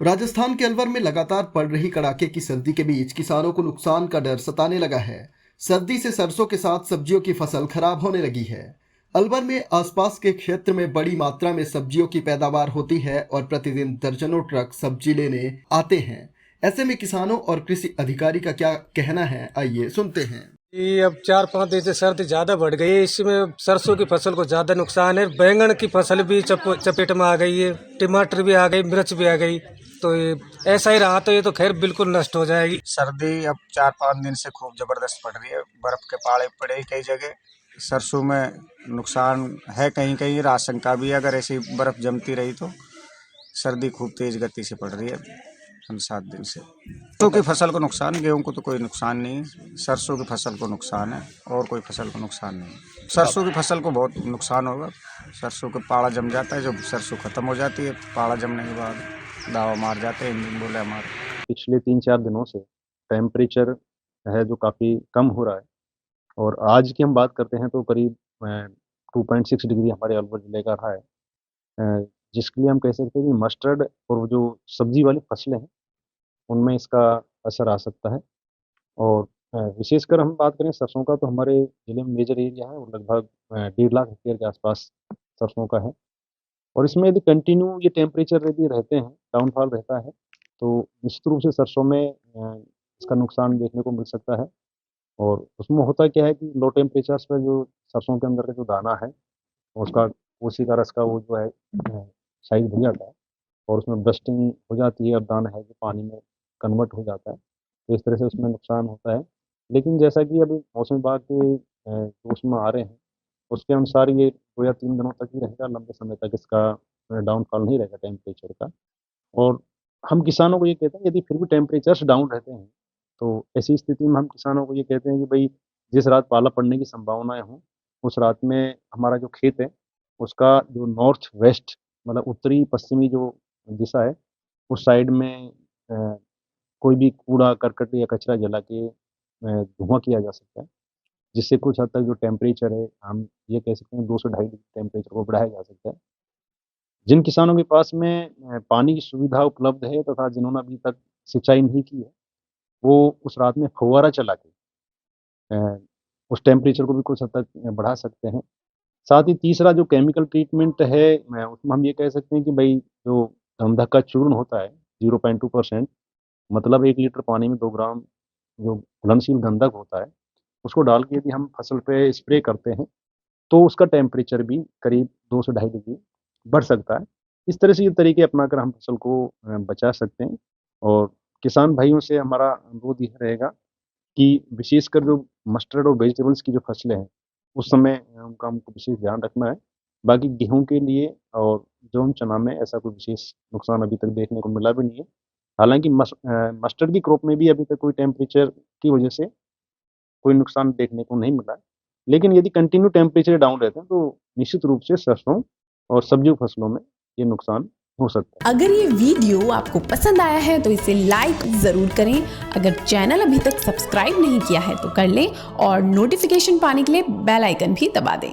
राजस्थान के अलवर में लगातार पड़ रही कड़ाके की सर्दी के बीच किसानों को नुकसान का डर सताने लगा है। सर्दी से सरसों के साथ सब्जियों की फसल खराब होने लगी है। अलवर में आसपास के क्षेत्र में बड़ी मात्रा में सब्जियों की पैदावार होती है और प्रतिदिन दर्जनों ट्रक सब्जी लेने आते हैं। ऐसे में किसानों और कृषि अधिकारी का क्या कहना है, आइए सुनते हैं। ये अब 4-5 दिन से सर्दी ज्यादा बढ़ गई है। इसमें सरसों की फसल को ज्यादा नुकसान है। बैंगन की फसल भी चपेट में आ गई है, टमाटर भी आ गई, मिर्च भी आ गई। तो ये ऐसा ही रहा तो ये तो खैर बिल्कुल नष्ट हो जाएगी। सर्दी अब 4-5 दिन से खूब जबरदस्त पड़ रही है। बर्फ के पाड़े पड़े कई जगह। सरसों में नुकसान है, कहीं कहीं आशंका भी है। अगर ऐसी बर्फ जमती रही तो सर्दी खूब तेज गति से पड़ रही है 5-7 दिन से। सरसों की फसल को नुकसान, गेहूं को तो कोई नुकसान नहीं, सरसों की फसल को नुकसान है और कोई फसल को नुकसान नहीं। सरसों की फसल को बहुत नुकसान होगा। सरसों के पाड़ा जम जाता है, जब सरसों खत्म हो जाती है पाड़ा जमने के बाद दावा मार जाते हैं, इंजन बोले हमारे। पिछले 3-4 दिनों से टेम्परेचर है जो काफ़ी कम हो रहा है और आज की हम बात करते हैं तो करीब 2.6 डिग्री हमारे अलवर ज़िले का रहा है, जिसके लिए हम कह सकते हैं कि मस्टर्ड और वो जो सब्जी वाली फसलें हैं उनमें इसका असर आ सकता है। और विशेषकर हम बात करें सरसों का तो हमारे ज़िले में मेजर एरिया है और लगभग 1.5 लाख हेक्टेयर के आसपास सरसों का है। और इसमें यदि कंटिन्यू ये टेम्परेचर यदि रहते हैं, डाउनफॉल रहता है, तो निश्चित रूप से सरसों में इसका नुकसान देखने को मिल सकता है। और उसमें होता क्या है कि लो टेम्परेचर्स पे जो सरसों के अंदर का जो दाना है, उसका उसी का रस का वो जो है साइज़ बढ़ जाता है और उसमें बस्टिंग हो जाती है। अब दाना है जो पानी में कन्वर्ट हो जाता है, तो इस तरह से उसमें नुकसान होता है। लेकिन जैसा कि अभी मौसम विभाग के जो उसमें आ रहे हैं, उसके अनुसार ये 2 या 3 दिनों तक ही रहेगा, लंबे समय तक इसका डाउनफॉल नहीं रहेगा टेम्परेचर का। और हम किसानों को ये कहते हैं यदि फिर भी टेम्परेचर्स डाउन रहते हैं, तो ऐसी स्थिति में हम किसानों को ये कहते हैं कि भई जिस रात पाला पड़ने की संभावनाएँ हों, उस रात में हमारा जो खेत है, उसका जो नॉर्थ वेस्ट मतलब उत्तरी पश्चिमी जो दिशा है, उस साइड में कोई भी कूड़ा-करकट या कचरा जला के धुआँ किया जा सकता है, जिससे कुछ हद तक जो टेम्परेचर है, हम ये कह सकते हैं 2 से ढाई डिग्री टेम्परेचर को बढ़ाया जा सकता है। जिन किसानों के पास में पानी की सुविधा उपलब्ध है तथा जिन्होंने अभी तक सिंचाई नहीं की है, वो उस रात में फव्वारा चला के अ, उस टेम्परेचर को भी कुछ हद तक बढ़ा सकते हैं। साथ ही तीसरा जो केमिकल ट्रीटमेंट है, उसमें हम ये कह सकते हैं कि भई जो गंधक का चूर्ण होता है 0.2% मतलब 1 लीटर पानी में 2 ग्राम जो घुलनशील गंधक होता है, उसको डाल के यदि हम फसल पे स्प्रे करते हैं, तो उसका टेम्परेचर भी करीब 2 से ढाई डिग्री बढ़ सकता है। इस तरह से ये तरीके अपनाकर हम फसल को बचा सकते हैं। और किसान भाइयों से हमारा अनुरोध यह रहेगा कि विशेषकर जो मस्टर्ड और वेजिटेबल्स की जो फसलें हैं, उस समय उनका हमको विशेष ध्यान रखना है। बाकी गेहूँ के लिए और जौ, चना में ऐसा कोई विशेष नुकसान अभी तक देखने को मिला भी नहीं है। हालाँकि मस्टर्ड की क्रॉप में भी अभी तक कोई टेम्परेचर की वजह से कोई नुकसान देखने को नहीं मिला है। लेकिन यदि कंटिन्यू टेम्परेचर डाउन रहते हैं, तो निश्चित रूप से सरसों और सब्जियों फसलों में ये नुकसान हो सकता है। अगर ये वीडियो आपको पसंद आया है तो इसे लाइक जरूर करें। अगर चैनल अभी तक सब्सक्राइब नहीं किया है तो कर लें और नोटिफिकेशन पाने के लिए बेल आइकन भी दबा दें।